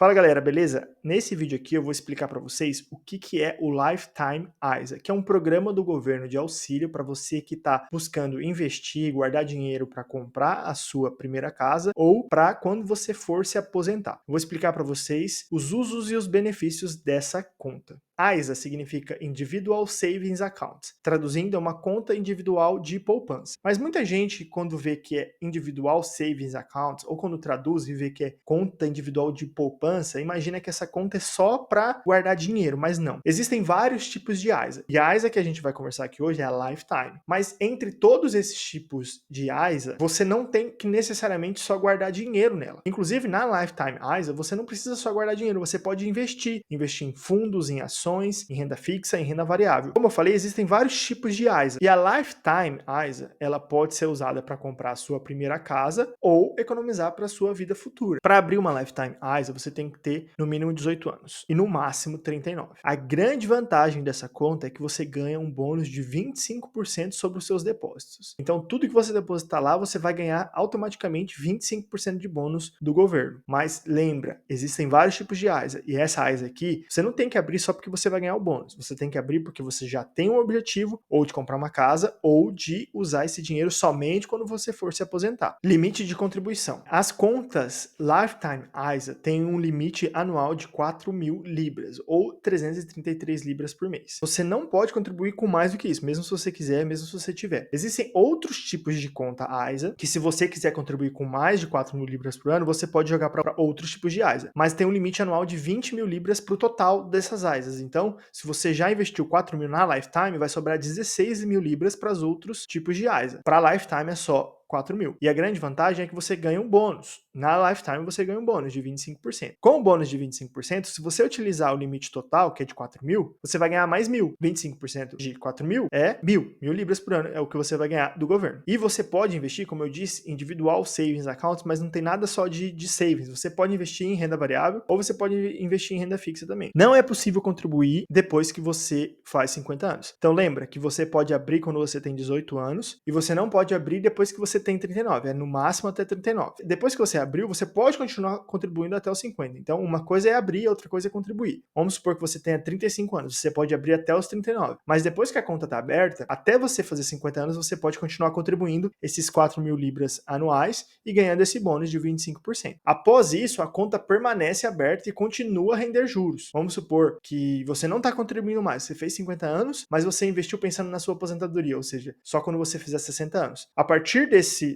Fala galera, beleza? Nesse vídeo aqui eu vou explicar para vocês o que é o Lifetime ISA, que é um programa do governo de auxílio para você que está buscando investir, guardar dinheiro para comprar a sua primeira casa ou para quando você for se aposentar. Vou explicar para vocês os usos e os benefícios dessa conta. ISA significa Individual Savings Account, traduzindo é uma conta individual de poupança. Mas muita gente, quando vê que é Individual Savings Account, ou quando traduz e vê que é conta individual de poupança, imagina que essa conta é só para guardar dinheiro, mas não. Existem vários tipos de ISA, e a ISA que a gente vai conversar aqui hoje é a Lifetime. Mas entre todos esses tipos de ISA, você não tem que necessariamente só guardar dinheiro nela. Inclusive, na Lifetime ISA, você não precisa só guardar dinheiro, você pode investir em fundos, em ações, em renda fixa, em renda variável. Como eu falei, existem vários tipos de ISA. E a Lifetime ISA, ela pode ser usada para comprar a sua primeira casa ou economizar para a sua vida futura. Para abrir uma Lifetime ISA, você tem que ter no mínimo 18 anos e no máximo 39. A grande vantagem dessa conta é que você ganha um bônus de 25% sobre os seus depósitos. Então, tudo que você depositar lá, você vai ganhar automaticamente 25% de bônus do governo. Mas lembra, existem vários tipos de ISA e essa ISA aqui, você não tem que abrir só porque você vai ganhar o bônus. Você tem que abrir porque você já tem um objetivo ou de comprar uma casa ou de usar esse dinheiro somente quando você for se aposentar. Limite de contribuição. As contas Lifetime ISA têm um limite anual de 4.000 libras ou 333 libras por mês. Você não pode contribuir com mais do que isso, mesmo se você quiser, mesmo se você tiver. Existem outros tipos de conta ISA que, se você quiser contribuir com mais de 4.000 libras por ano, você pode jogar para outros tipos de ISA, mas tem um limite anual de 20.000 libras para o total dessas ISAs. Então, se você já investiu 4.000 na Lifetime, vai sobrar 16.000 libras para os outros tipos de ISA. Para a Lifetime é só 4.000. E a grande vantagem é que você ganha um bônus. Na Lifetime você ganha um bônus de 25%. Com o bônus de 25%, se você utilizar o limite total, que é de 4.000, você vai ganhar mais 1.000. 25% de 4.000 é 1.000 libras por ano, é o que você vai ganhar do governo. E você pode investir, como eu disse, individual savings accounts, mas não tem nada só de savings. Você pode investir em renda variável ou você pode investir em renda fixa também. Não é possível contribuir depois que você faz 50 anos. Então lembra que você pode abrir quando você tem 18 anos e você não pode abrir depois que você tem 39, é no máximo até 39. Depois que você abriu, você pode continuar contribuindo até os 50. Então, uma coisa é abrir, outra coisa é contribuir. Vamos supor que você tenha 35 anos, você pode abrir até os 39. Mas depois que a conta está aberta, até você fazer 50 anos, você pode continuar contribuindo esses 4.000 libras anuais e ganhando esse bônus de 25%. Após isso, a conta permanece aberta e continua a render juros. Vamos supor que você não está contribuindo mais, você fez 50 anos, mas você investiu pensando na sua aposentadoria, ou seja, só quando você fizer 60 anos. A partir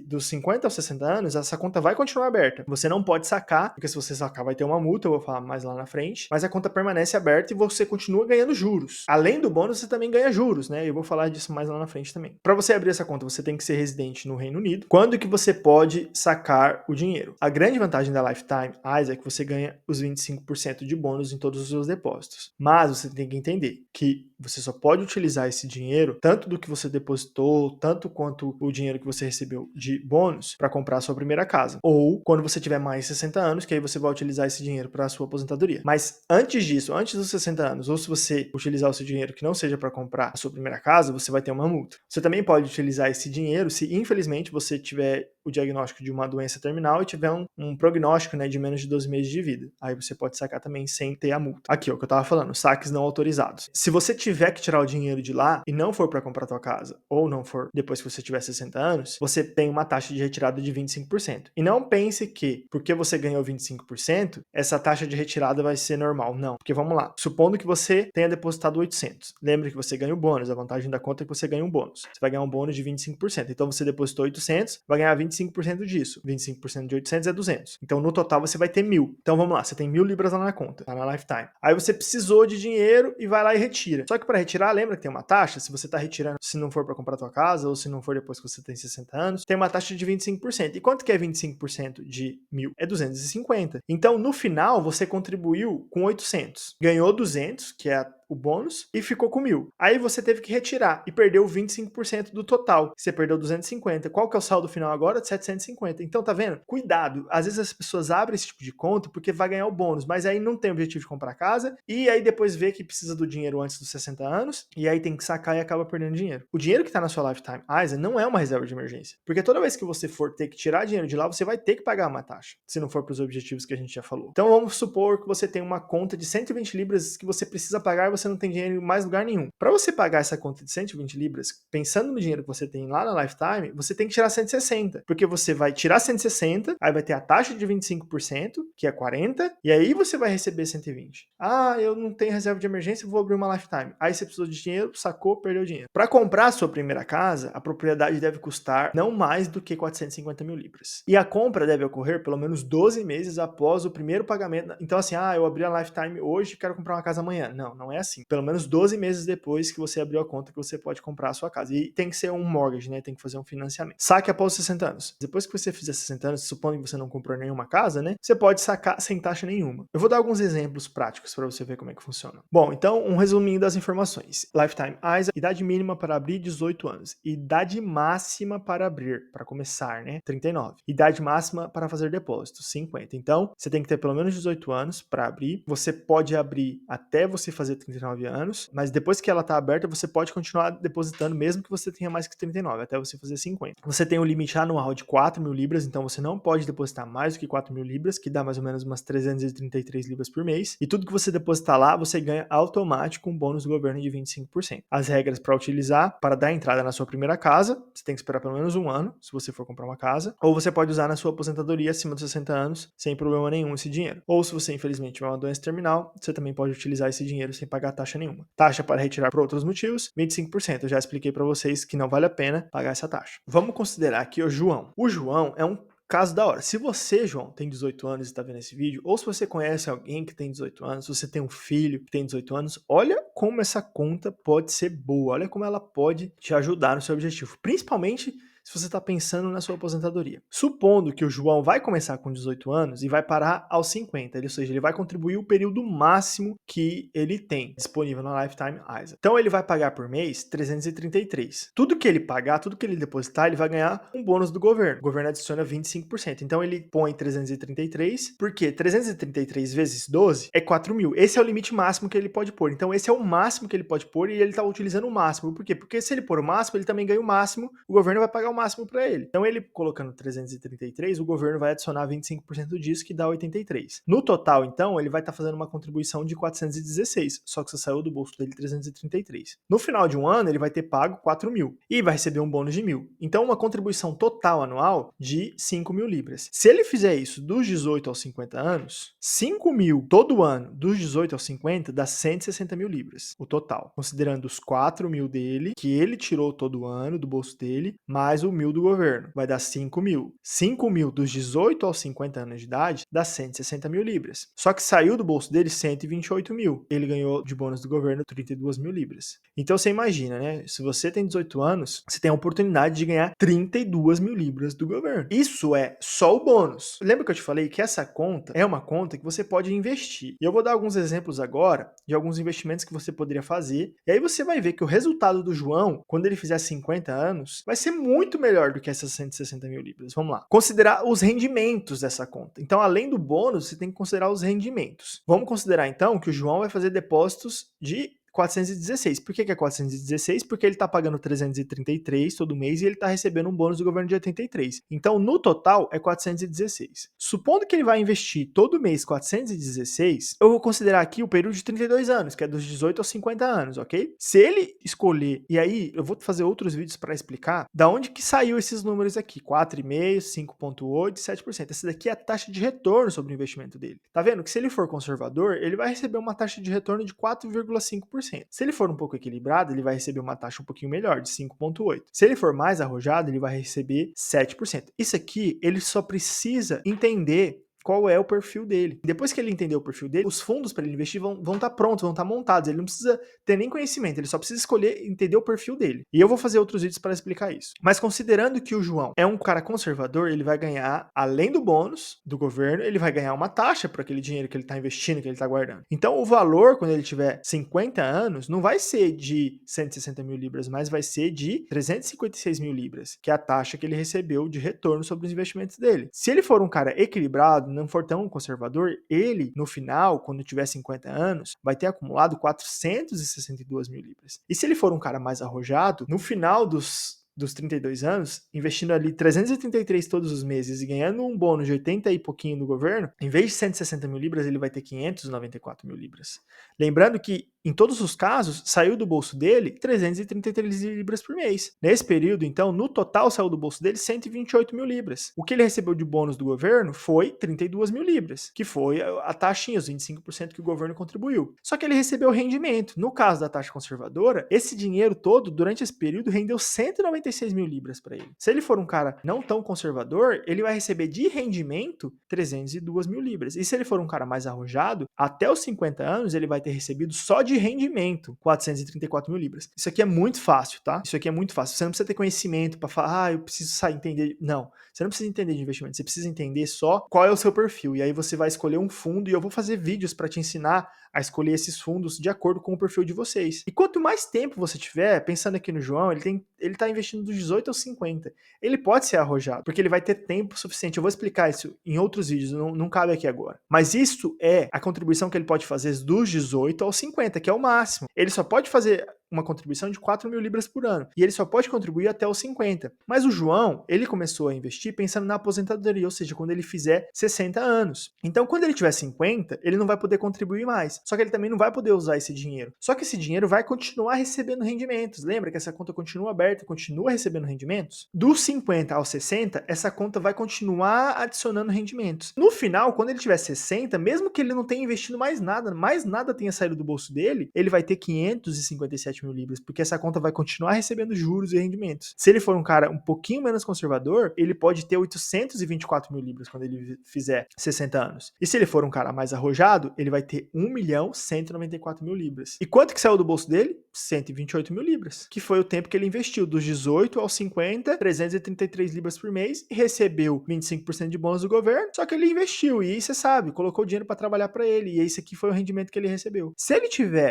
dos 50 aos 60 anos, essa conta vai continuar aberta. Você não pode sacar, porque se você sacar vai ter uma multa, eu vou falar mais lá na frente, mas a conta permanece aberta e você continua ganhando juros. Além do bônus, você também ganha juros, né? Eu vou falar disso mais lá na frente também. Para você abrir essa conta, você tem que ser residente no Reino Unido. Quando que você pode sacar o dinheiro? A grande vantagem da Lifetime ISA é que você ganha os 25% de bônus em todos os seus depósitos. Mas você tem que entender que você só pode utilizar esse dinheiro, tanto do que você depositou, tanto quanto o dinheiro que você recebeu de bônus, para comprar a sua primeira casa. Ou quando você tiver mais de 60 anos, que aí você vai utilizar esse dinheiro para a sua aposentadoria. Mas antes disso, antes dos 60 anos, ou se você utilizar o seu dinheiro que não seja para comprar a sua primeira casa, você vai ter uma multa. Você também pode utilizar esse dinheiro se, infelizmente, você tiver o diagnóstico de uma doença terminal e tiver um prognóstico, né, de menos de 12 meses de vida. Aí você pode sacar também sem ter a multa. Aqui, ó, o que eu tava falando, saques não autorizados. Se você tiver que tirar o dinheiro de lá e não for para comprar tua casa, ou não for depois que você tiver 60 anos, você tem uma taxa de retirada de 25%. E não pense que, porque você ganhou 25%, essa taxa de retirada vai ser normal. Não. Porque vamos lá, supondo que você tenha depositado 800. Lembre que você ganha o bônus, a vantagem da conta é que você ganha um bônus. Você vai ganhar um bônus de 25%. Então você depositou 800, vai ganhar 25% disso. 25% de 800 é 200. Então no total você vai ter 1.000. Então vamos lá, você tem 1.000 libras lá na conta, tá na Lifetime. Aí você precisou de dinheiro e vai lá e retira. Só que para retirar, lembra que tem uma taxa? Se você tá retirando, se não for para comprar tua casa ou se não for depois que você tem 60 anos, tem uma taxa de 25%. E quanto que é 25% de 1.000? É 250. Então no final você contribuiu com 800. Ganhou 200, que é o bônus e ficou com 1.000. Aí você teve que retirar e perdeu 25% do total. Você perdeu 250. Qual que é o saldo final agora? De 750. Então, tá vendo? Cuidado. Às vezes as pessoas abrem esse tipo de conta porque vai ganhar o bônus, mas aí não tem o objetivo de comprar casa e aí depois vê que precisa do dinheiro antes dos 60 anos e aí tem que sacar e acaba perdendo dinheiro. O dinheiro que tá na sua Lifetime ISA não é uma reserva de emergência, porque toda vez que você for ter que tirar dinheiro de lá, você vai ter que pagar uma taxa, se não for para os objetivos que a gente já falou. Então vamos supor que você tem uma conta de 120 libras que você precisa pagar e você não tem dinheiro em mais lugar nenhum. Para você pagar essa conta de 120 libras, pensando no dinheiro que você tem lá na Lifetime, você tem que tirar 160, porque você vai tirar 160, aí vai ter a taxa de 25%, que é 40, e aí você vai receber 120. Ah, eu não tenho reserva de emergência, vou abrir uma Lifetime. Aí você precisou de dinheiro, sacou, perdeu dinheiro. Para comprar a sua primeira casa, a propriedade deve custar não mais do que 450 mil libras. E a compra deve ocorrer pelo menos 12 meses após o primeiro pagamento. Então assim, eu abri a Lifetime hoje e quero comprar uma casa amanhã. Não, não é assim. Pelo menos 12 meses depois que você abriu a conta que você pode comprar a sua casa. E tem que ser um mortgage, né? Tem que fazer um financiamento. Saque após os 60 anos. Depois que você fizer 60 anos, supondo que você não comprou nenhuma casa, né? Você pode sacar sem taxa nenhuma. Eu vou dar alguns exemplos práticos para você ver como é que funciona. Bom, então um resuminho das informações. Lifetime ISA, idade mínima para abrir 18 anos. Idade máxima para abrir, para começar, né? 39. Idade máxima para fazer depósito, 50. Então, você tem que ter pelo menos 18 anos para abrir. Você pode abrir até você fazer 39 anos, mas depois que ela está aberta, você pode continuar depositando mesmo que você tenha mais que 39, até você fazer 50. Você tem um limite anual de 4 mil libras, então você não pode depositar mais do que 4 mil libras, que dá mais ou menos umas 333 libras por mês. E tudo que você depositar lá, você ganha automático um bônus do governo de 25%. As regras para utilizar, para dar entrada na sua primeira casa, você tem que esperar pelo menos um ano, se você for comprar uma casa, ou você pode usar na sua aposentadoria acima dos 60 anos, sem problema nenhum esse dinheiro. Ou se você infelizmente tiver uma doença terminal, você também pode utilizar esse dinheiro sem pagar taxa nenhuma. Taxa para retirar por outros motivos, 25%. Eu já expliquei para vocês que não vale a pena pagar essa taxa. Vamos considerar aqui o João. O João é um caso da hora. Se você, João, tem 18 anos e está vendo esse vídeo, ou se você conhece alguém que tem 18 anos, se você tem um filho que tem 18 anos, olha como essa conta pode ser boa, olha como ela pode te ajudar no seu objetivo, principalmente se você está pensando na sua aposentadoria. Supondo que o João vai começar com 18 anos e vai parar aos 50, ou seja, ele vai contribuir o período máximo que ele tem disponível na Lifetime ISA. Então ele vai pagar por mês 333. Tudo que ele pagar, tudo que ele depositar, ele vai ganhar um bônus do governo. O governo adiciona 25%. Então ele põe 333, porque 333 vezes 12 é 4 mil. Esse é o limite máximo que ele pode pôr. Então esse é o máximo que ele pode pôr e ele está utilizando o máximo. Por quê? Porque se ele pôr o máximo, ele também ganha o máximo, o governo vai pagar o máximo para ele. Então ele colocando 333, o governo vai adicionar 25% disso, que dá 83. No total, então, ele vai estar fazendo uma contribuição de 416, só que você saiu do bolso dele 333. No final de um ano, ele vai ter pago 4 mil e vai receber um bônus de 1.000. Então, uma contribuição total anual de 5 mil libras. Se ele fizer isso dos 18 aos 50 anos, 5 mil todo ano, dos 18 aos 50, dá 160 mil libras, o total. Considerando os 4 mil dele, que ele tirou todo ano do bolso dele, mais o 1.000 do governo, vai dar 5 mil. 5 mil dos 18 aos 50 anos de idade dá 160 mil libras. Só que saiu do bolso dele 128 mil. Ele ganhou de bônus do governo 32 mil libras. Então você imagina, né? Se você tem 18 anos, você tem a oportunidade de ganhar 32 mil libras do governo. Isso é só o bônus. Lembra que eu te falei que essa conta é uma conta que você pode investir. E eu vou dar alguns exemplos agora de alguns investimentos que você poderia fazer. E aí você vai ver que o resultado do João, quando ele fizer 50 anos, vai ser muito melhor do que essas 160 mil libras. Vamos lá. Considerar os rendimentos dessa conta. Então, além do bônus, você tem que considerar os rendimentos. Vamos considerar, então, que o João vai fazer depósitos de 416. Por que é 416? Porque ele está pagando 333 todo mês e ele está recebendo um bônus do governo de 83. Então, no total, é 416. Supondo que ele vai investir todo mês 416, eu vou considerar aqui o período de 32 anos, que é dos 18 aos 50 anos, ok? Se ele escolher, e aí eu vou fazer outros vídeos para explicar da onde que saiu esses números aqui, 4,5, 5,8, 7%. Essa daqui é a taxa de retorno sobre o investimento dele. Tá vendo que se ele for conservador, ele vai receber uma taxa de retorno de 4,5%. Se ele for um pouco equilibrado, ele vai receber uma taxa um pouquinho melhor, de 5,8%. Se ele for mais arrojado, ele vai receber 7%. Isso aqui, ele só precisa entender qual é o perfil dele. Depois que ele entender o perfil dele, os fundos para ele investir vão estar prontos, vão estar montados. Ele não precisa ter nem conhecimento, ele só precisa escolher, entender o perfil dele. E eu vou fazer outros vídeos para explicar isso. Mas considerando que o João é um cara conservador, ele vai ganhar, além do bônus do governo, ele vai ganhar uma taxa por aquele dinheiro que ele está investindo, que ele está guardando. Então o valor, quando ele tiver 50 anos, não vai ser de 160 mil libras, mas vai ser de 356 mil libras, que é a taxa que ele recebeu de retorno sobre os investimentos dele. Se ele for um cara equilibrado, não for tão conservador, ele, no final, quando tiver 50 anos, vai ter acumulado 462 mil libras. E se ele for um cara mais arrojado, no final dos 32 anos, investindo ali 333 todos os meses e ganhando um bônus de 80 e pouquinho do governo, em vez de 160 mil libras, ele vai ter 594 mil libras. Lembrando que, em todos os casos, saiu do bolso dele 333 libras por mês. Nesse período, então, no total saiu do bolso dele 128 mil libras. O que ele recebeu de bônus do governo foi 32 mil libras, que foi a taxinha, os 25% que o governo contribuiu. Só que ele recebeu rendimento. No caso da taxa conservadora, esse dinheiro todo, durante esse período, rendeu 196 mil libras para ele. Se ele for um cara não tão conservador, ele vai receber de rendimento 302 mil libras. E se ele for um cara mais arrojado, até os 50 anos, ele vai ter recebido só de rendimento 434 mil libras. Isso aqui é muito fácil, tá? Isso aqui é muito fácil. Você não precisa ter conhecimento para falar, eu preciso sair entender. Não, você não precisa entender de investimento. Você precisa entender só qual é o seu perfil. E aí você vai escolher um fundo e eu vou fazer vídeos para te ensinar a escolher esses fundos de acordo com o perfil de vocês. E quanto mais tempo você tiver, pensando aqui no João, ele tá investindo dos 18 aos 50. Ele pode ser arrojado, porque ele vai ter tempo suficiente. Eu vou explicar isso em outros vídeos, não cabe aqui agora. Mas isso é a contribuição que ele pode fazer dos 18 aos 50, que é o máximo. Ele só pode fazer uma contribuição de 4 mil libras por ano. E ele só pode contribuir até os 50. Mas o João, ele começou a investir pensando na aposentadoria, ou seja, quando ele fizer 60 anos. Então, quando ele tiver 50, ele não vai poder contribuir mais. Só que ele também não vai poder usar esse dinheiro. Só que esse dinheiro vai continuar recebendo rendimentos. Lembra que essa conta continua aberta, continua recebendo rendimentos? Dos 50 aos 60, essa conta vai continuar adicionando rendimentos. No final, quando ele tiver 60, mesmo que ele não tenha investido mais nada tenha saído do bolso dele, ele vai ter 557 mil libras, porque essa conta vai continuar recebendo juros e rendimentos. Se ele for um cara um pouquinho menos conservador, ele pode ter 824 mil libras quando ele fizer 60 anos. E se ele for um cara mais arrojado, ele vai ter 1.194 mil libras. E quanto que saiu do bolso dele? 128 mil libras, que foi o tempo que ele investiu, dos 18 aos 50, 333 libras por mês, e recebeu 25% de bônus do governo, só que ele investiu, e aí você sabe, colocou o dinheiro para trabalhar para ele, e esse aqui foi o rendimento que ele recebeu.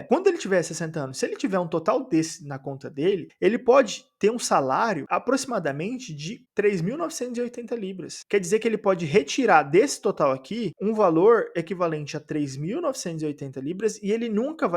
Quando ele tiver 60 anos, se ele tiver um total desse na conta dele, ele pode ter um salário aproximadamente de 3.980 libras. Quer dizer que ele pode retirar desse total aqui um valor equivalente a 3.980 libras e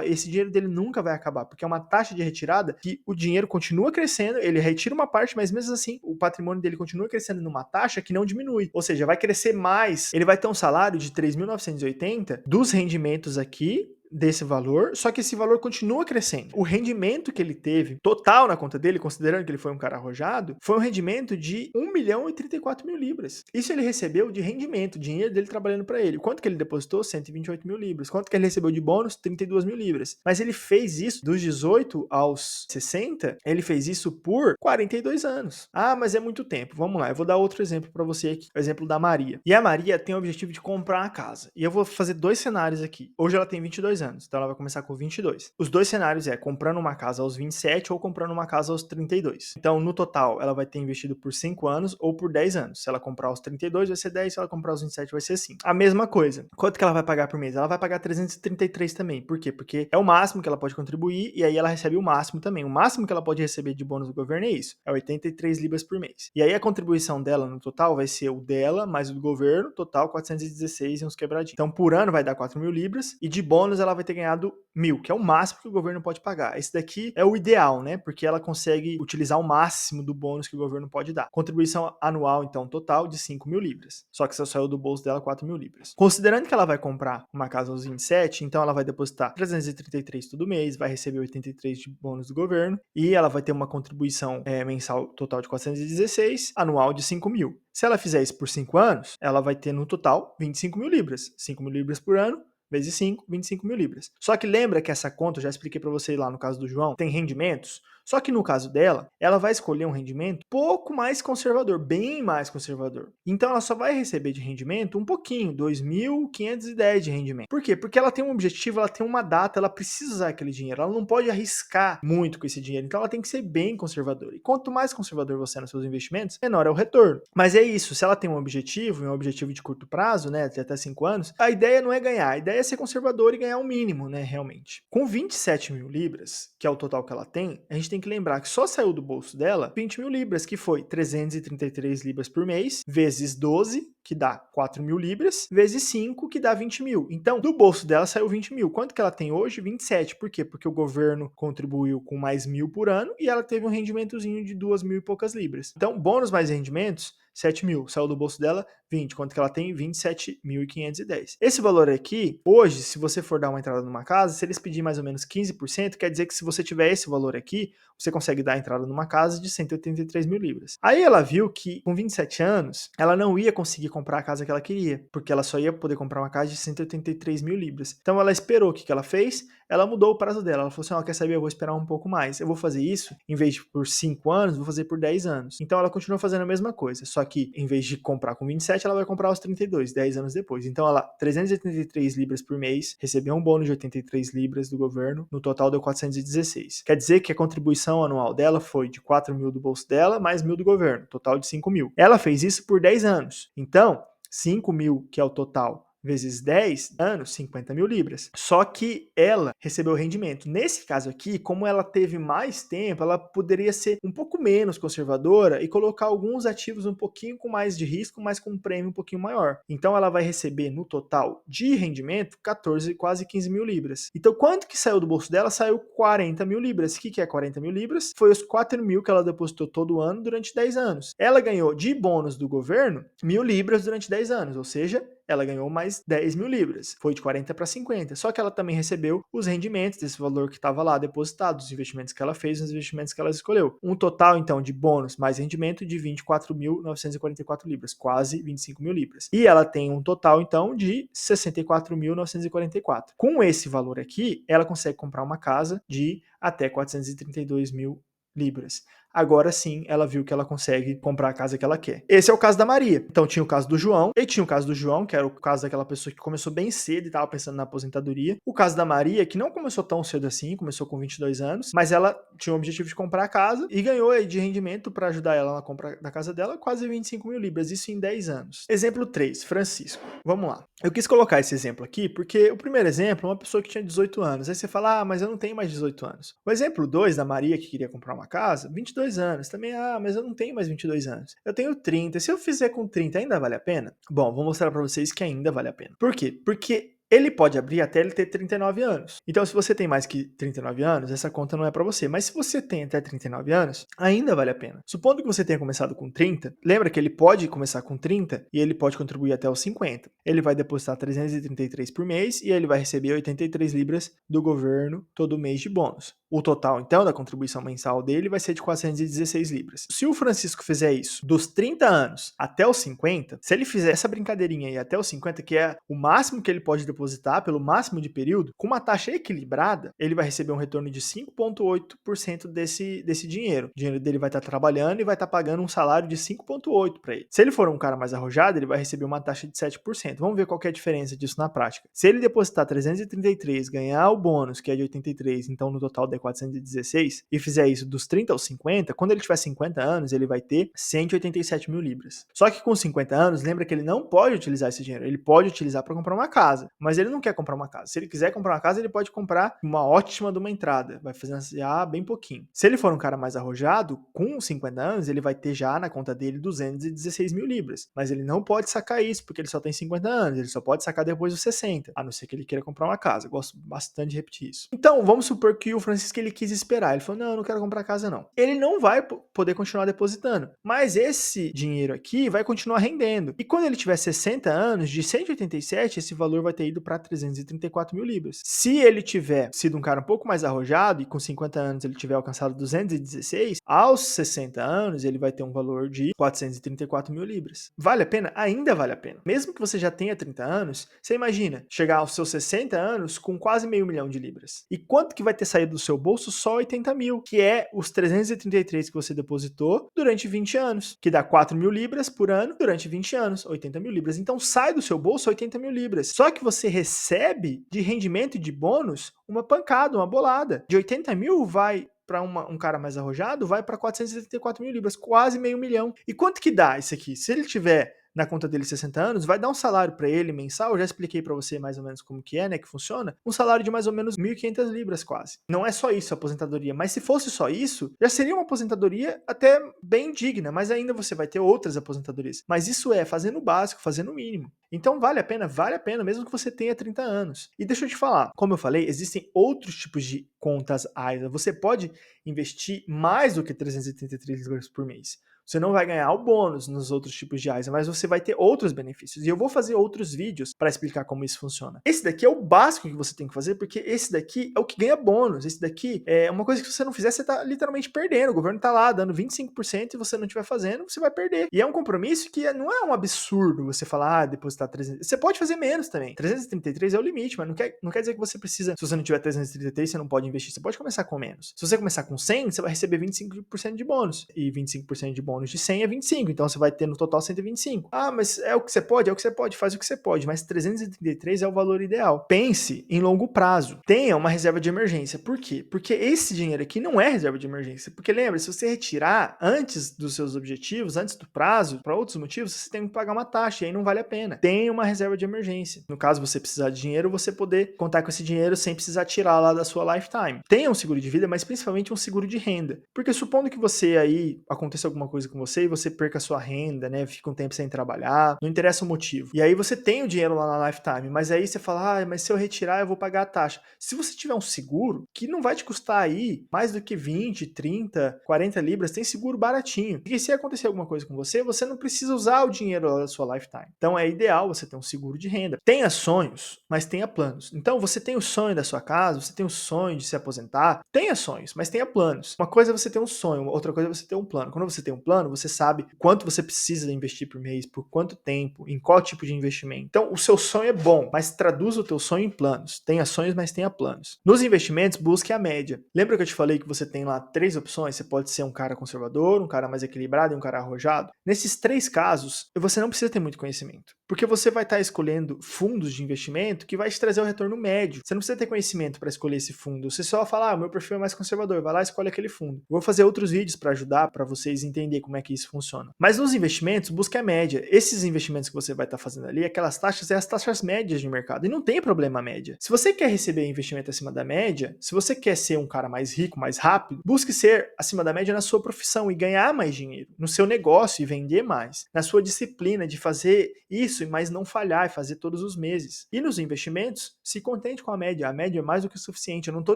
esse dinheiro dele nunca vai acabar, porque é uma taxa de retirada que o dinheiro continua crescendo, ele retira uma parte, mas mesmo assim o patrimônio dele continua crescendo numa taxa que não diminui. Ou seja, vai crescer mais. Ele vai ter um salário de 3.980 dos rendimentos aqui desse valor, só que esse valor continua crescendo. O rendimento que ele teve total na conta dele, considerando que ele foi um cara arrojado, foi um rendimento de 1.034 mil libras. Isso ele recebeu de rendimento, dinheiro dele trabalhando para ele. Quanto que ele depositou? 128 mil libras. Quanto que ele recebeu de bônus? 32 mil libras. Mas ele fez isso dos 18 aos 60, ele fez isso por 42 anos. Ah, mas é muito tempo. Vamos lá, eu vou dar outro exemplo para você aqui. O exemplo da Maria. E a Maria tem o objetivo de comprar uma casa. E eu vou fazer dois cenários aqui. Hoje ela tem 22 anos, então ela vai começar com 22. Os dois cenários é comprando uma casa aos 27 ou comprando uma casa aos 32. Então, no total, ela vai ter investido por 5 anos ou por 10 anos. Se ela comprar aos 32, vai ser 10, se ela comprar aos 27, vai ser 5. A mesma coisa. Quanto que ela vai pagar por mês? Ela vai pagar 333 também. Por quê? Porque é o máximo que ela pode contribuir e aí ela recebe o máximo também. O máximo que ela pode receber de bônus do governo é isso, é 83 libras por mês. E aí a contribuição dela no total vai ser o dela mais o do governo, total 416 e uns quebradinhos. Então, por ano vai dar 4 mil libras e de bônus ela vai ter ganhado 1.000, que é o máximo que o governo pode pagar. Esse daqui é o ideal, né? Porque ela consegue utilizar o máximo do bônus que o governo pode dar. Contribuição anual, então, total de 5 mil libras. Só que só saiu do bolso dela 4 mil libras. Considerando que ela vai comprar uma casa aos 27, então ela vai depositar 333 todo mês, vai receber 83 de bônus do governo e ela vai ter uma contribuição mensal total de 416, anual de 5 mil. Se ela fizer isso por 5 anos, ela vai ter no total 25 mil libras. 5 mil libras por ano, vezes 5, 25 mil libras. Só que lembra que essa conta, eu já expliquei para você lá no caso do João, tem rendimentos, Só que no caso dela, ela vai escolher um rendimento pouco mais conservador, bem mais conservador. Então ela só vai receber de rendimento um pouquinho, 2.510 de rendimento. Por quê? Porque ela tem um objetivo, ela tem uma data, ela precisa usar aquele dinheiro, ela não pode arriscar muito com esse dinheiro, então ela tem que ser bem conservadora. E quanto mais conservador você é nos seus investimentos, menor é o retorno. Mas é isso, se ela tem um objetivo de curto prazo, né, de até 5 anos, a ideia não é ganhar, a ideia é ser conservador e ganhar o mínimo, né, realmente. Com 27 mil libras, que é o total que ela tem, a gente tem que lembrar que só saiu do bolso dela 20 mil libras, que foi 333 libras por mês, vezes 12, que dá 4 mil libras, vezes 5, que dá 20 mil. Então, do bolso dela saiu 20 mil. Quanto que ela tem hoje? 27. Por quê? Porque o governo contribuiu com mais 1.000 por ano e ela teve um rendimentozinho de 2.000 e poucas libras. Então, bônus mais rendimentos, 7 mil. Saiu do bolso dela, 20. Quanto que ela tem? 27.510. Esse valor aqui, hoje, se você for dar uma entrada numa casa, se eles pedirem mais ou menos 15%, quer dizer que se você tiver esse valor aqui, você consegue dar a entrada numa casa de 183 mil libras. Aí ela viu que com 27 anos, ela não ia conseguir comprar a casa que ela queria, porque ela só ia poder comprar uma casa de 183 mil libras. Então ela esperou, o que ela fez? Ela mudou o prazo dela. Ela falou assim, ó, quer saber, eu vou esperar um pouco mais. Eu vou fazer isso, em vez de por 5 anos, vou fazer por 10 anos. Então ela continuou fazendo a mesma coisa, só que em vez de comprar com 27, ela vai comprar aos 32, 10 anos depois. Então ela, 383 libras por mês, recebeu um bônus de 83 libras do governo, no total deu 416. Quer dizer que a contribuição anual dela foi de 4 mil do bolso dela, mais 1.000 do governo, total de 5 mil. Ela fez isso por 10 anos. Então, 5 mil, que é o total, vezes 10 anos, 50 mil libras. Só que ela recebeu rendimento. Nesse caso aqui, como ela teve mais tempo, ela poderia ser um pouco menos conservadora e colocar alguns ativos um pouquinho com mais de risco, mas com um prêmio um pouquinho maior. Então ela vai receber no total de rendimento 14, quase 15 mil libras. Então quanto que saiu do bolso dela? Saiu 40 mil libras. O que é 40 mil libras? Foi os 4 mil que ela depositou todo ano durante 10 anos. Ela ganhou de bônus do governo 1.000 libras durante 10 anos, ou seja, ela ganhou mais 10 mil libras, foi de 40 para 50. Só que ela também recebeu os rendimentos desse valor que estava lá depositado, os investimentos que ela fez, os investimentos que ela escolheu. Um total, então, de bônus mais rendimento de 24.944 libras, quase 25 mil libras. E ela tem um total, então, de 64.944. Com esse valor aqui, ela consegue comprar uma casa de até 432 mil libras. Agora sim, ela viu que ela consegue comprar a casa que ela quer. Esse é o caso da Maria. Então tinha o caso do João, e tinha o caso do João, que era o caso daquela pessoa que começou bem cedo e estava pensando na aposentadoria. O caso da Maria, que não começou tão cedo assim, começou com 22 anos, mas ela tinha o objetivo de comprar a casa e ganhou aí de rendimento para ajudar ela na compra da casa dela quase 25 mil libras, isso em 10 anos. Exemplo 3, Francisco. Vamos lá. Eu quis colocar esse exemplo aqui porque o primeiro exemplo é uma pessoa que tinha 18 anos. Aí você fala, mas eu não tenho mais 18 anos. O exemplo 2 da Maria, que queria comprar uma casa, 22 anos. Também, mas eu não tenho mais 22 anos. Eu tenho 30. Se eu fizer com 30, ainda vale a pena? Bom, vou mostrar para vocês que ainda vale a pena. Por quê? Porque ele pode abrir até ele ter 39 anos. Então, se você tem mais que 39 anos, essa conta não é para você. Mas se você tem até 39 anos, ainda vale a pena. Supondo que você tenha começado com 30, lembra que ele pode começar com 30 e ele pode contribuir até os 50. Ele vai depositar 333 por mês e ele vai receber 83 libras do governo todo mês de bônus. O total, então, da contribuição mensal dele vai ser de 416 libras. Se o Francisco fizer isso dos 30 anos até os 50, se ele fizer essa brincadeirinha aí até os 50, que é o máximo que ele pode depositar pelo máximo de período, com uma taxa equilibrada, ele vai receber um retorno de 5,8% desse dinheiro. O dinheiro dele vai estar trabalhando e vai estar pagando um salário de 5,8% para ele. Se ele for um cara mais arrojado, ele vai receber uma taxa de 7%. Vamos ver qual que é a diferença disso na prática. Se ele depositar 333, ganhar o bônus, que é de 83, então no total de 416, e fizer isso dos 30 aos 50, quando ele tiver 50 anos, ele vai ter 187 mil libras. Só que com 50 anos, lembra que ele não pode utilizar esse dinheiro, ele pode utilizar para comprar uma casa, mas ele não quer comprar uma casa. Se ele quiser comprar uma casa, ele pode comprar uma ótima de uma entrada, vai financiar bem pouquinho. Se ele for um cara mais arrojado, com 50 anos, ele vai ter já na conta dele 216 mil libras, mas ele não pode sacar isso, porque ele só tem 50 anos, ele só pode sacar depois dos 60, a não ser que ele queira comprar uma casa. Eu gosto bastante de repetir isso. Então, vamos supor que o Francisco ele quis esperar, ele falou, não, eu não quero comprar casa não. Ele não vai poder continuar depositando, mas esse dinheiro aqui vai continuar rendendo. E quando ele tiver 60 anos, de 187, esse valor vai ter ido ido para 334 mil libras. Se ele tiver sido um cara um pouco mais arrojado e com 50 anos ele tiver alcançado 216, aos 60 anos ele vai ter um valor de 434 mil libras. Vale a pena? Ainda vale a pena. Mesmo que você já tenha 30 anos, você imagina chegar aos seus 60 anos com quase meio milhão de libras. E quanto que vai ter saído do seu bolso? Só 80 mil, que é os 333 que você depositou durante 20 anos, que dá 4 mil libras por ano durante 20 anos, 80 mil libras. Então sai do seu bolso 80 mil libras. Só que você recebe de rendimento e de bônus uma pancada, uma bolada. De 80 mil vai para um cara mais arrojado, vai para 434 mil libras, quase meio milhão. E quanto que dá isso aqui? Se ele tiver na conta dele 60 anos, vai dar um salário para ele mensal, eu já expliquei para você mais ou menos como que é, né, que funciona, um salário de mais ou menos 1.500 libras quase. Não é só isso a aposentadoria, mas se fosse só isso, já seria uma aposentadoria até bem digna, mas ainda você vai ter outras aposentadorias. Mas isso é fazendo o básico, fazendo o mínimo. Então vale a pena, mesmo que você tenha 30 anos. E deixa eu te falar, como eu falei, existem outros tipos de contas AISA. Você pode investir mais do que 333 libras por mês. Você não vai ganhar o bônus nos outros tipos de AISA, mas você vai ter outros benefícios. E eu vou fazer outros vídeos para explicar como isso funciona. Esse daqui é o básico que você tem que fazer, porque esse daqui é o que ganha bônus. Esse daqui é uma coisa que se você não fizer, você está literalmente perdendo. O governo está lá dando 25% e você não estiver fazendo, você vai perder. E é um compromisso que não é um absurdo você falar, depositar 300. Você pode fazer menos também. 333 é o limite, mas não quer dizer que você precisa, se você não tiver 333, você não pode investir. Você pode começar com menos. Se você começar com 100, você vai receber 25% de bônus. E 25% de bônus de 100 é 25, então você vai ter no total 125. Ah, mas é o que você pode? É o que você pode, faz o que você pode, mas 333 é o valor ideal. Pense em longo prazo. Tenha uma reserva de emergência. Por quê? Porque esse dinheiro aqui não é reserva de emergência. Porque lembra, se você retirar antes dos seus objetivos, antes do prazo, para outros motivos, você tem que pagar uma taxa e aí não vale a pena. Tenha uma reserva de emergência. No caso você precisar de dinheiro, você poder contar com esse dinheiro sem precisar tirar lá da sua lifetime. Tenha um seguro de vida, mas principalmente um seguro de renda. Porque supondo que você aí aconteça alguma coisa com você e você perca a sua renda, né? Fica um tempo sem trabalhar, não interessa o motivo. E aí você tem o dinheiro lá na Lifetime, mas aí você fala, mas se eu retirar eu vou pagar a taxa. Se você tiver um seguro, que não vai te custar aí mais do que 20, 30, 40 libras, tem seguro baratinho. Porque se acontecer alguma coisa com você, você não precisa usar o dinheiro lá da sua Lifetime. Então é ideal você ter um seguro de renda. Tenha sonhos, mas tenha planos. Então você tem o sonho da sua casa, você tem o sonho de se aposentar, tenha sonhos, mas tenha planos. Uma coisa é você ter um sonho, outra coisa é você ter um plano. Quando você tem um plano, você sabe quanto você precisa investir por mês, por quanto tempo, em qual tipo de investimento. Então, o seu sonho é bom, mas traduza o teu sonho em planos. Tenha sonhos, mas tenha planos. Nos investimentos, busque a média. Lembra que eu te falei que você tem lá 3 opções? Você pode ser um cara conservador, um cara mais equilibrado e um cara arrojado. Nesses 3 casos, você não precisa ter muito conhecimento, porque você vai estar escolhendo fundos de investimento que vai te trazer o retorno médio. Você não precisa ter conhecimento para escolher esse fundo. Você só fala, meu perfil é mais conservador, vai lá e escolhe aquele fundo. Vou fazer outros vídeos para ajudar, para vocês entenderem como é que isso funciona. Mas nos investimentos, busque a média. Esses investimentos que você vai estar fazendo ali, aquelas taxas, é as taxas médias de mercado. E não tem problema a média. Se você quer receber investimento acima da média, se você quer ser um cara mais rico, mais rápido, busque ser acima da média na sua profissão e ganhar mais dinheiro, no seu negócio e vender mais, na sua disciplina de fazer isso, mas não falhar e fazer todos os meses. E nos investimentos, se contente com a média é mais do que o suficiente. Eu não estou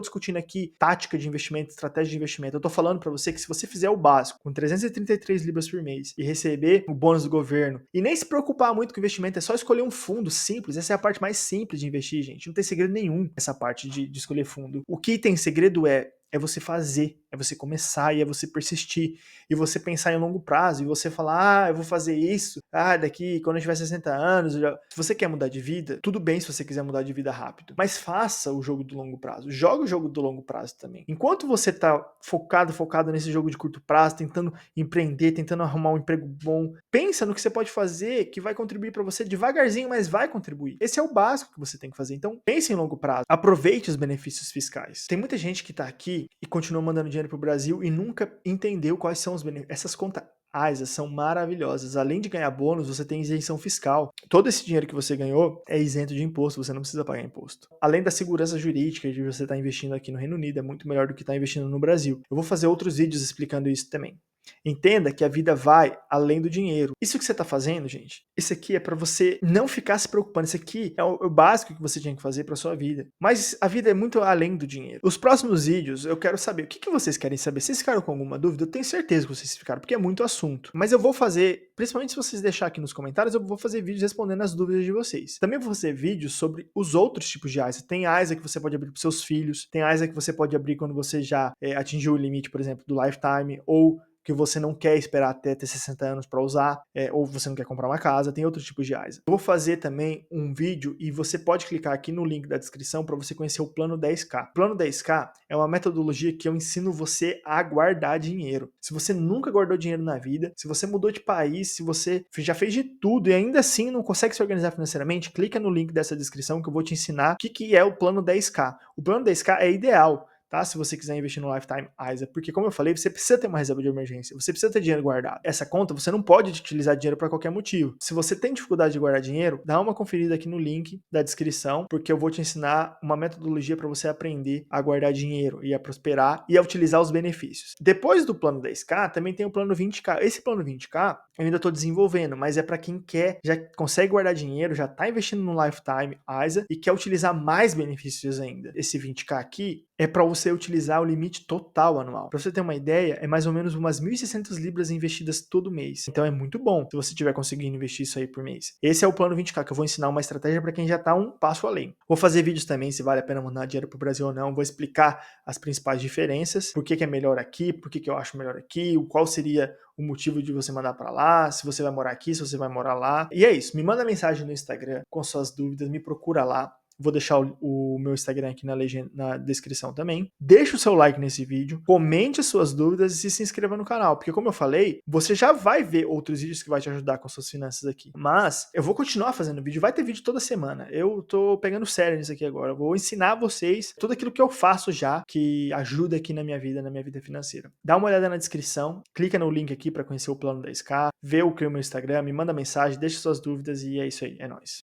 discutindo aqui tática de investimento, estratégia de investimento. Eu estou falando para você que se você fizer o básico, com 333 libras por mês e receber o bônus do governo, e nem se preocupar muito com o investimento, é só escolher um fundo simples. Essa é a parte mais simples de investir, gente. Não tem segredo nenhum essa parte de escolher fundo. O que tem segredo é você fazer, é você começar e é você persistir, e você pensar em longo prazo, e você falar, eu vou fazer isso, daqui, quando eu tiver 60 anos, se você quer mudar de vida, tudo bem se você quiser mudar de vida rápido, mas faça o jogo do longo prazo, joga o jogo do longo prazo também. Enquanto você tá focado nesse jogo de curto prazo, tentando empreender, tentando arrumar um emprego bom, pensa no que você pode fazer, que vai contribuir para você devagarzinho, mas vai contribuir. Esse é o básico que você tem que fazer, então pense em longo prazo, aproveite os benefícios fiscais. Tem muita gente que tá aqui e continua mandando dinheiro pro Brasil e nunca entendeu quais são os benefícios. Essas contas AISA são maravilhosas. Além de ganhar bônus, você tem isenção fiscal. Todo esse dinheiro que você ganhou é isento de imposto, você não precisa pagar imposto. Além da segurança jurídica de você estar investindo aqui no Reino Unido, é muito melhor do que estar investindo no Brasil. Eu vou fazer outros vídeos explicando isso também. Entenda que a vida vai além do dinheiro. Isso que você está fazendo, gente, isso aqui é para você não ficar se preocupando. Isso aqui é o básico que você tinha que fazer para sua vida. Mas a vida é muito além do dinheiro. Os próximos vídeos eu quero saber o que vocês querem saber. Vocês ficaram com alguma dúvida? Eu tenho certeza que vocês ficaram, porque é muito assunto. Mas eu vou fazer, principalmente se vocês deixar aqui nos comentários, eu vou fazer vídeos respondendo as dúvidas de vocês. Também vou fazer vídeos sobre os outros tipos de AISA. Tem AISA que você pode abrir para seus filhos, tem AISA que você pode abrir quando você já atingiu o limite, por exemplo, do lifetime, ou que você não quer esperar até ter 60 anos para usar, ou você não quer comprar uma casa, tem outros tipos de AISA. Eu vou fazer também um vídeo e você pode clicar aqui no link da descrição para você conhecer o Plano 10K. O Plano 10K é uma metodologia que eu ensino você a guardar dinheiro. Se você nunca guardou dinheiro na vida, se você mudou de país, se você já fez de tudo e ainda assim não consegue se organizar financeiramente, clica no link dessa descrição que eu vou te ensinar o que é o Plano 10K. O Plano 10K é ideal, tá? Se você quiser investir no Lifetime ISA, porque como eu falei, você precisa ter uma reserva de emergência, você precisa ter dinheiro guardado. Essa conta você não pode utilizar dinheiro para qualquer motivo. Se você tem dificuldade de guardar dinheiro, dá uma conferida aqui no link da descrição, porque eu vou te ensinar uma metodologia para você aprender a guardar dinheiro e a prosperar e a utilizar os benefícios. Depois do plano 10K, também tem o plano 20K. Esse plano 20K eu ainda estou desenvolvendo, mas é para quem quer, já consegue guardar dinheiro, já está investindo no Lifetime ISA e quer utilizar mais benefícios ainda. Esse 20K aqui é para você utilizar o limite total anual. Para você ter uma ideia, é mais ou menos umas 1.600 libras investidas todo mês. Então é muito bom se você estiver conseguindo investir isso aí por mês. Esse é o plano 20K, que eu vou ensinar uma estratégia para quem já está um passo além. Vou fazer vídeos também se vale a pena mandar dinheiro para o Brasil ou não. Vou explicar as principais diferenças, por que é melhor aqui, por que eu acho melhor aqui, qual seria o motivo de você mandar para lá, se você vai morar aqui, se você vai morar lá. E é isso, me manda mensagem no Instagram com suas dúvidas, me procura lá. Vou deixar o meu Instagram aqui na legenda, na descrição também. Deixa o seu like nesse vídeo, comente as suas dúvidas e se inscreva no canal, porque como eu falei, você já vai ver outros vídeos que vai te ajudar com suas finanças aqui. Mas eu vou continuar fazendo vídeo, vai ter vídeo toda semana. Eu tô pegando sério nisso aqui agora. Eu vou ensinar vocês tudo aquilo que eu faço já, que ajuda aqui na minha vida financeira. Dá uma olhada na descrição, clica no link aqui para conhecer o plano 10K, vê o que é o meu Instagram, me manda mensagem, deixa suas dúvidas e é isso aí, é nóis.